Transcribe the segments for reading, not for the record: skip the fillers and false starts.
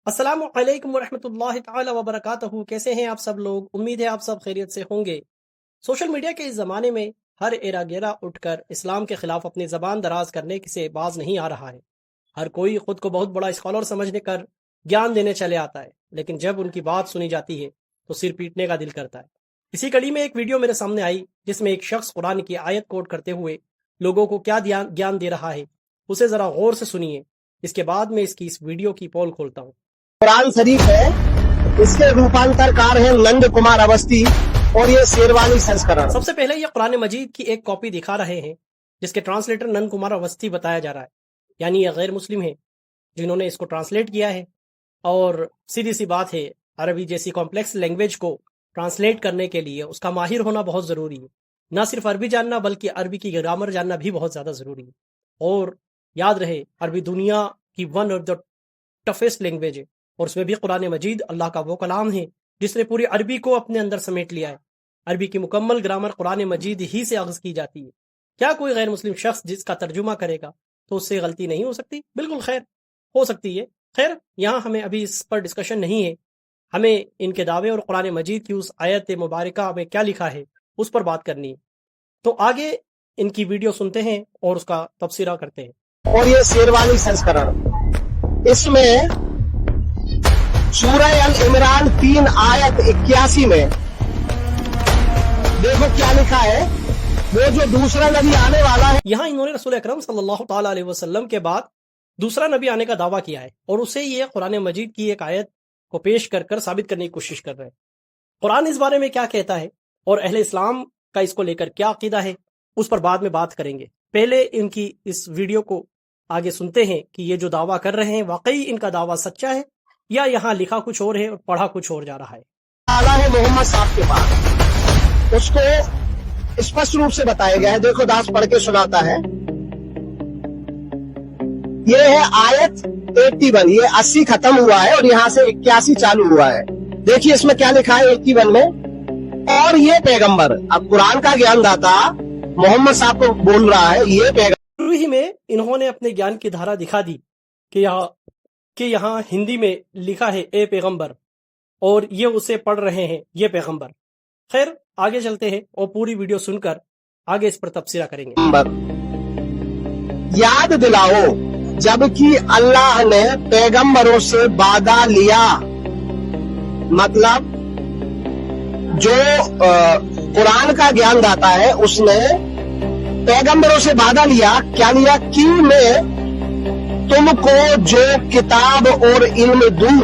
السلام علیکم ورحمۃ اللہ تعالی وبرکاتہ. کیسے ہیں آپ سب لوگ؟ امید ہے آپ سب خیریت سے ہوں گے. سوشل میڈیا کے اس زمانے میں ہر ایرا گیرا اٹھ کر اسلام کے خلاف اپنی زبان دراز کرنے سے باز نہیں آ رہا ہے. ہر کوئی خود کو بہت بڑا اسکالر سمجھنے کر گیان دینے چلے آتا ہے، لیکن جب ان کی بات سنی جاتی ہے تو سر پیٹنے کا دل کرتا ہے. اسی کڑی میں ایک ویڈیو میرے سامنے آئی جس میں ایک شخص قرآن کی آیت کوٹ کرتے ہوئے لوگوں کو کیا گیان دے رہا ہے، اسے ذرا غور سے سنیے. اس کے بعد میں اس ویڈیو کی پول کھولتا ہوں. قرآن شریف ہے، اس کے روپانتر کار ہیں نند کمار اوستی اور یہ شیروانی سنسکرن. سب سے پہلے یہ قرآن مجید کی ایک کاپی دکھا رہے ہیں جس کے ٹرانسلیٹر نند کمار اوستی بتایا جا رہا ہے. یعنی یہ غیر مسلم ہیں جنہوں نے اس کو ٹرانسلیٹ کیا ہے. اور سیدھی سی بات ہے، عربی جیسی کمپلیکس لینگویج کو ٹرانسلیٹ کرنے کے لیے اس کا ماہر ہونا بہت ضروری ہے. نہ صرف عربی جاننا بلکہ عربی کی گرامر جاننا بھی بہت زیادہ ضروری ہے. اور یاد رہے، عربی دنیا کی one of the toughest language ہے، اور اس میں بھی قرآن مجید اللہ کا وہ کلام ہے جس نے پوری عربی کو اپنے اندر سمیٹ لیا ہے. عربی کی مکمل گرامر قرآن مجید ہی سے اخذ کی جاتی ہے. کیا کوئی غیر مسلم شخص جس کا ترجمہ کرے گا تو اس سے غلطی نہیں ہو سکتی؟ بالکل خیر ہو سکتی ہے. خیر یہاں ہمیں ابھی اس پر ڈسکشن نہیں ہے، ہمیں ان کے دعوے اور قرآن مجید کی اس آیت مبارکہ میں کیا لکھا ہے اس پر بات کرنی ہے. تو آگے ان کی ویڈیو سنتے ہیں اور اس کا تبصرہ کرتے ہیں. اور یہ شیروانی سنسکرن، اس میں سورہ العمران 3 آیت 81 میں دیکھو کیا لکھا ہے. وہ جو دوسرا نبی آنے والا ہے، یہاں انہوں نے رسول اکرم صلی اللہ تعالی علیہ وسلم کے بعد دوسرا نبی آنے کا دعویٰ کیا ہے، اور اسے یہ قرآن مجید کی ایک آیت کو پیش کر کر ثابت کرنے کی کوشش کر رہے ہیں. قرآن اس بارے میں کیا کہتا ہے اور اہل اسلام کا اس کو لے کر کیا عقیدہ ہے، اس پر بعد میں بات کریں گے. پہلے ان کی اس ویڈیو کو آگے سنتے ہیں کہ یہ جو دعویٰ کر رہے ہیں واقعی ان کا دعویٰ سچا ہے یا یہاں لکھا کچھ اور ہے اور پڑھا کچھ اور جا رہا ہے. آلہ ہے محمد صاحب کے پاس، اس کو اسپشٹ روپ سے بتایا گیا ہے. دیکھو داس پڑھ کے سناتا ہے. یہ ہے آیت 81، یہ 80 ختم ہوا ہے اور یہاں سے 81 چالو ہوا ہے. دیکھیے اس میں کیا لکھا ہے 81 میں. اور یہ پیغمبر، اب قرآن کا گیان داتا محمد صاحب کو بول رہا ہے، یہ پیغمبر ہی میں انہوں نے اپنے گیان کی دھارا دکھا دی کہ یہاں ہندی میں لکھا ہے اے پیغمبر، اور یہ اسے پڑھ رہے ہیں یہ پیغمبر. خیر آگے چلتے ہیں اور پوری ویڈیو سن کر آگے اس پر تبصرہ کریں گے. یاد دلاؤ جبکہ اللہ نے پیغمبروں سے وعدہ لیا، مطلب جو قرآن کا گیان داتا ہے اس نے پیغمبروں سے وعدہ لیا. کیا لیا؟ کہ میں تم کو جو کتاب اور علم دوں،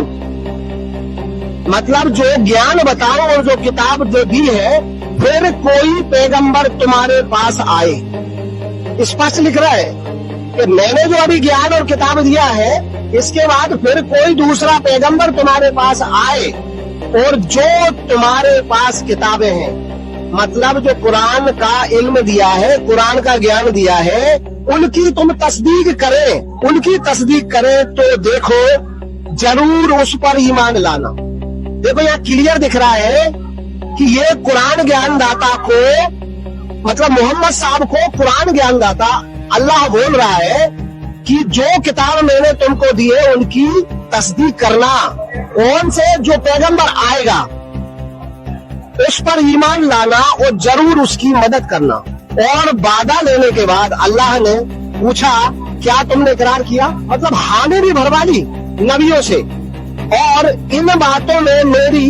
مطلب جو گیان بتاؤں اور جو کتاب جو دی ہے، پھر کوئی پیغمبر تمہارے پاس آئے. اسپشٹ لکھ رہا ہے کہ میں نے جو ابھی گیان اور کتاب دیا ہے، اس کے بعد پھر کوئی دوسرا پیغمبر تمہارے پاس آئے اور جو تمہارے پاس کتابیں ہیں، مطلب جو قرآن کا علم دیا ہے، قرآن کا گیان دیا ہے، ان کی تم تصدیق کریں، ان کی تصدیق کریں تو دیکھو ضرور اس پر ایمان لانا. دیکھو یہاں کلیئر دکھ رہا ہے کہ یہ قرآن گیان داتا کو، مطلب محمد صاحب کو قرآن گیان داتا اللہ بول رہا ہے کہ جو کتاب میں نے تم کو دی ہے ان کی تصدیق کرنا، کون سے جو پیغمبر آئے گا اس پر ایمان لانا اور ضرور اس کی مدد کرنا. اور وعدہ لینے کے بعد اللہ نے پوچھا کیا تم نے اقرار کیا، مطلب ہاں بھی بھروا لی نبیوں سے، اور ان باتوں میں میری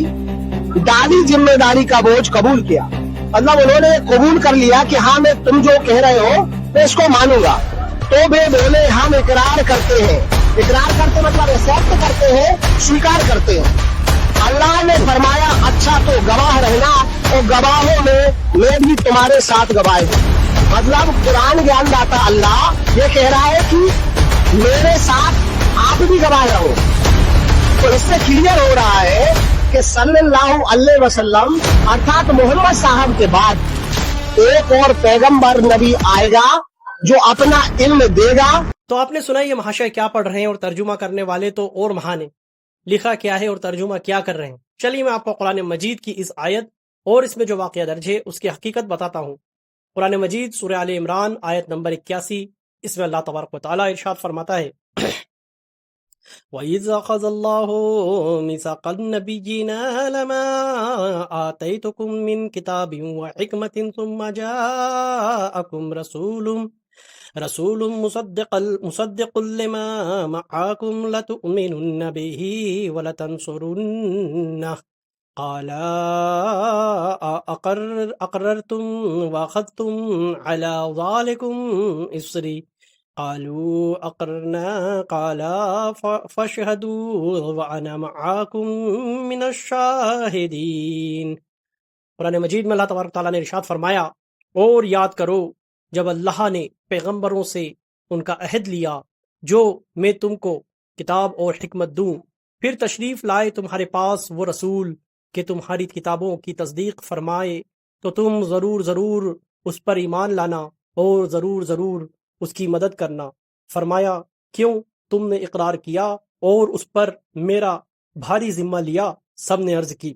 ڈالی ذمہ داری کا بوجھ قبول کیا. مطلب انہوں نے قبول کر لیا کہ ہاں میں تم جو کہہ رہے ہو میں اس کو مانوں گا. تو وہ بولے ہم اقرار کرتے ہیں. اقرار کرتے مطلب ایکسپٹ کرتے ہیں، سویکار کرتے ہیں. اللہ نے فرمایا اچھا تو گواہ رہنا، اور گواہوں میں بھی تمہارے ساتھ گواہ ہوں. مطلب قرآن گیان داتا اللہ یہ کہہ رہا ہے کہ میرے ساتھ آپ بھی گواہ رہو. تو اس سے کلیئر ہو رہا ہے کہ صلی اللہ علیہ وسلم ارتھات محمد صاحب کے بعد ایک اور پیغمبر نبی آئے گا جو اپنا علم دے گا. تو آپ نے سنا یہ محاشر کیا پڑھ رہے ہیں، اور ترجمہ کرنے والے تو اور مہانے، لکھا کیا ہے اور ترجمہ کیا کر رہے ہیں. چلیے میں آپ کو قرآن مجید کی اس آیت اور اس میں جو واقعہ درج ہے اس کی حقیقت بتاتا ہوں. قرآن مجید سورہ آل عمران آیت نمبر 81، اس میں اللہ تبارک و تعالیٰ ارشاد فرماتا ہے وَإِذْ أَخَذَ اللَّهُ مِيثَاقَ النَّبِيِّينَ لَمَا آتَيْتُكُم مِّن كِتَابٍ وَحِكْمَةٍ ثُمَّ جَاءَكُمْ رسول مصدق لما معكم لتؤمنن به ولتنصرنه قال أقررتم وأخذتم على ذلكم إصري قالوا أقررنا قال فاشهدوا وأنا معكم من الشاهدين۔ قرآن مجید میں اللہ تبارک تعالیٰ نے ارشاد فرمایا، اور یاد کرو جب اللہ نے پیغمبروں سے ان کا عہد لیا جو میں تم کو کتاب اور حکمت دوں، پھر تشریف لائے تمہارے پاس وہ رسول کہ تمہاری کتابوں کی تصدیق فرمائے، تو تم ضرور اس پر ایمان لانا اور ضرور اس کی مدد کرنا۔ فرمایا کیوں تم نے اقرار کیا اور اس پر میرا بھاری ذمہ لیا؟ سب نے عرض کی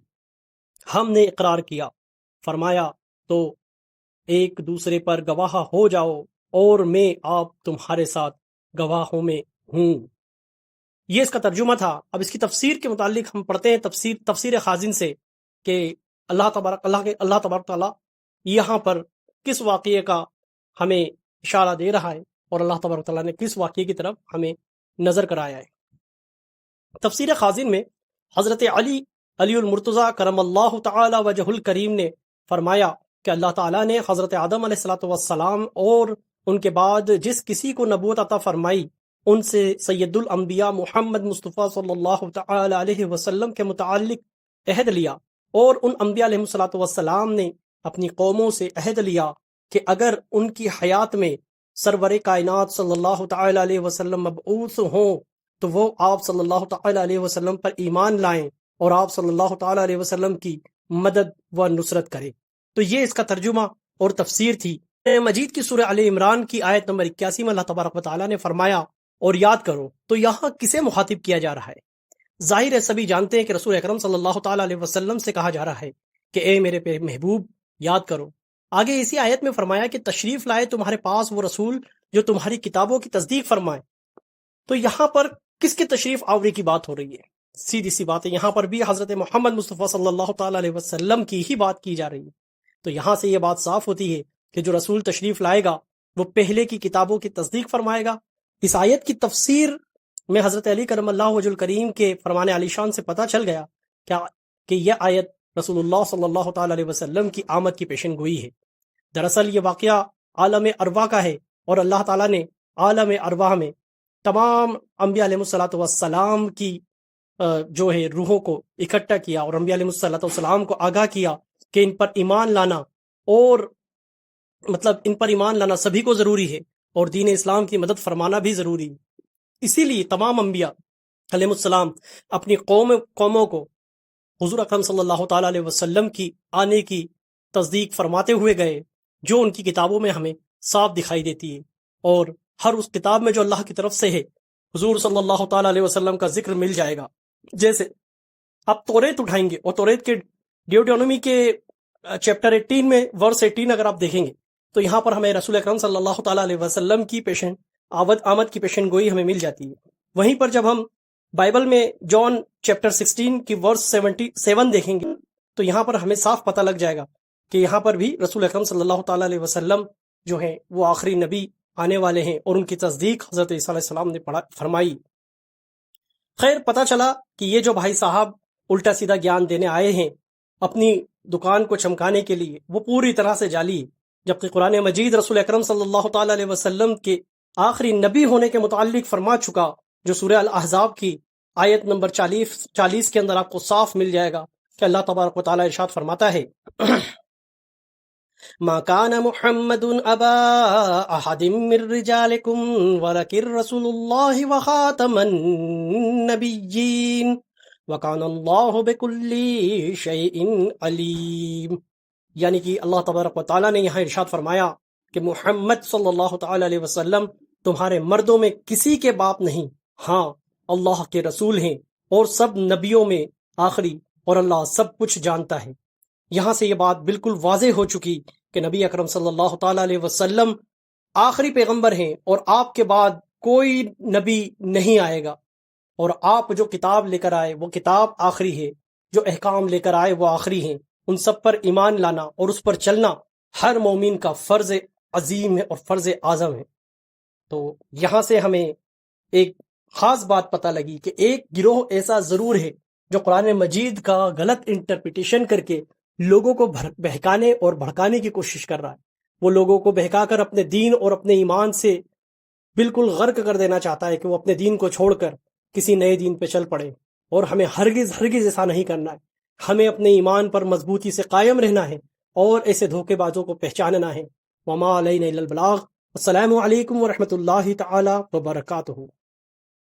ہم نے اقرار کیا۔ فرمایا تو ایک دوسرے پر گواہ ہو جاؤ اور میں آپ تمہارے ساتھ گواہوں میں ہوں۔ یہ اس کا ترجمہ تھا۔ اب اس کی تفسیر کے متعلق ہم پڑھتے ہیں تفسیر خازن سے کہ اللہ تبارک تعالیٰ یہاں پر کس واقعے کا ہمیں اشارہ دے رہا ہے اور اللہ تبارک تعالیٰ نے کس واقعے کی طرف ہمیں نظر کرایا ہے۔ تفسیر خازن میں حضرت علی المرتضیٰ کرم اللہ تعالی وجہ الکریم نے فرمایا کہ اللہ تعالیٰ نے حضرت آدم علیہ السلام اور ان کے بعد جس کسی کو نبوت عطا فرمائی ان سے سید الانبیاء محمد مصطفیٰ صلی اللہ تعالی علیہ وسلم کے متعلق عہد لیا، اور ان انبیاء علیہ السلام نے اپنی قوموں سے عہد لیا کہ اگر ان کی حیات میں سرور کائنات صلی اللہ تعالی علیہ وسلم مبعوث ہوں تو وہ آپ صلی اللہ تعالی علیہ وسلم پر ایمان لائیں اور آپ صلی اللہ تعالی علیہ وسلم کی مدد و نصرت کریں۔ تو یہ اس کا ترجمہ اور تفسیر تھی۔ مجید کی سورہ آل عمران کی آیت نمبر 81 میں اللہ تبارک و تعالیٰ نے فرمایا اور یاد کرو، تو یہاں کسے مخاطب کیا جا رہا ہے؟ ظاہر ہے سبھی جانتے ہیں کہ رسول اکرم صلی اللہ تعالی علیہ وسلم سے کہا جا رہا ہے کہ اے میرے محبوب یاد کرو۔ آگے اسی آیت میں فرمایا کہ تشریف لائے تمہارے پاس وہ رسول جو تمہاری کتابوں کی تصدیق فرمائے۔ تو یہاں پر کس کی تشریف آوری کی بات ہو رہی ہے؟ سیدھی سی بات ہے، یہاں پر بھی حضرت محمد مصطفیٰ صلی اللہ تعالی علیہ وسلم کی ہی بات کی جا رہی ہے۔ تو یہاں سے یہ بات صاف ہوتی ہے کہ جو رسول تشریف لائے گا وہ پہلے کی کتابوں کی تصدیق فرمائے گا۔ اس آیت کی تفسیر میں حضرت علی کرم اللہ وجہ الکریم کے فرمان علی شان سے پتہ چل گیا کہ یہ آیت رسول اللہ صلی اللہ تعالی علیہ وسلم کی آمد کی پیشن گوئی ہے۔ دراصل یہ واقعہ عالم ارواح کا ہے، اور اللہ تعالیٰ نے عالم ارواح میں تمام انبیاء علیہ السلام کی جو ہے روحوں کو اکٹھا کیا، اور انبیاء علیہ السلام کو آگاہ کیا کہ ان پر ایمان لانا، اور مطلب ان پر ایمان لانا سبھی کو ضروری ہے، اور دین اسلام کی مدد فرمانا بھی ضروری ہے۔ اسی لیے تمام انبیاء علیہ السلام اپنی قوموں کو حضور اکرم صلی اللہ تعالی علیہ وسلم کی آنے کی تصدیق فرماتے ہوئے گئے، جو ان کی کتابوں میں ہمیں صاف دکھائی دیتی ہے، اور ہر اس کتاب میں جو اللہ کی طرف سے ہے حضور صلی اللہ تعالی علیہ وسلم کا ذکر مل جائے گا۔ جیسے آپ توریت اٹھائیں گے اور توریت کے ڈیوٹرونومی کے چیپٹر 18 میں ورس 18 اگر آپ دیکھیں گے تو یہاں پر ہمیں رسول اکرم صلی اللہ تعالی علیہ وسلم کی آمد کی پیشن گوئی ہمیں مل جاتی ہے۔ وہیں پر جب ہم بائبل میں جان چیپٹر 16 کی ورس 77 دیکھیں گے تو یہاں پر ہمیں صاف پتہ لگ جائے گا کہ یہاں پر بھی رسول اکرم صلی اللہ تعالی علیہ وسلم جو ہیں وہ آخری نبی آنے والے ہیں، اور ان کی تصدیق حضرت عیسیٰ علیہ السلام نے فرمائی۔ خیر، پتہ چلا کہ یہ جو بھائی صاحب الٹا سیدھا گیان دینے آئے ہیں اپنی دکان کو چمکانے کے لیے، وہ پوری طرح سے جعلی ہے، جبکہ قرآن مجید رسول اکرم صلی اللہ تعالی علیہ وسلم کے آخری نبی ہونے کے متعلق فرما چکا، جو سورہ الاحزاب کی آیت نمبر 40 کے اندر آپ کو صاف مل جائے گا کہ اللہ تبارک و تعالی ارشاد فرماتا ہے ما كان محمد ابا احد من رجالكم ولكن رسول الله وخاتم النبيين وكان الله بكل شيء عليم۔ یعنی کہ اللہ تبارک و تعالیٰ نے یہاں ارشاد فرمایا کہ محمد صلی اللہ تعالی علیہ وسلم تمہارے مردوں میں کسی کے باپ نہیں، ہاں اللہ کے رسول ہیں اور سب نبیوں میں آخری، اور اللہ سب کچھ جانتا ہے۔ یہاں سے یہ بات بالکل واضح ہو چکی کہ نبی اکرم صلی اللہ تعالی علیہ وسلم آخری پیغمبر ہیں، اور آپ کے بعد کوئی نبی نہیں آئے گا۔ اور آپ جو کتاب لے کر آئے وہ کتاب آخری ہے، جو احکام لے کر آئے وہ آخری ہیں، ان سب پر ایمان لانا اور اس پر چلنا ہر مومن کا فرض عظیم ہے اور فرض اعظم ہے۔ تو یہاں سے ہمیں ایک خاص بات پتہ لگی کہ ایک گروہ ایسا ضرور ہے جو قرآن مجید کا غلط انٹرپریٹیشن کر کے لوگوں کو بہکانے اور بھڑکانے کی کوشش کر رہا ہے۔ وہ لوگوں کو بہکا کر اپنے دین اور اپنے ایمان سے بالکل غرق کر دینا چاہتا ہے کہ وہ اپنے دین کو چھوڑ کر کسی نئے دین پہ چل پڑے، اور ہمیں ہرگز ایسا نہیں کرنا ہے۔ ہمیں اپنے ایمان پر مضبوطی سے قائم رہنا ہے اور ایسے دھوکے بازوں کو پہچاننا ہے۔ وما علینا الا البلاغ۔ السلام علیکم ورحمۃ اللہ تعالی وبرکاتہ۔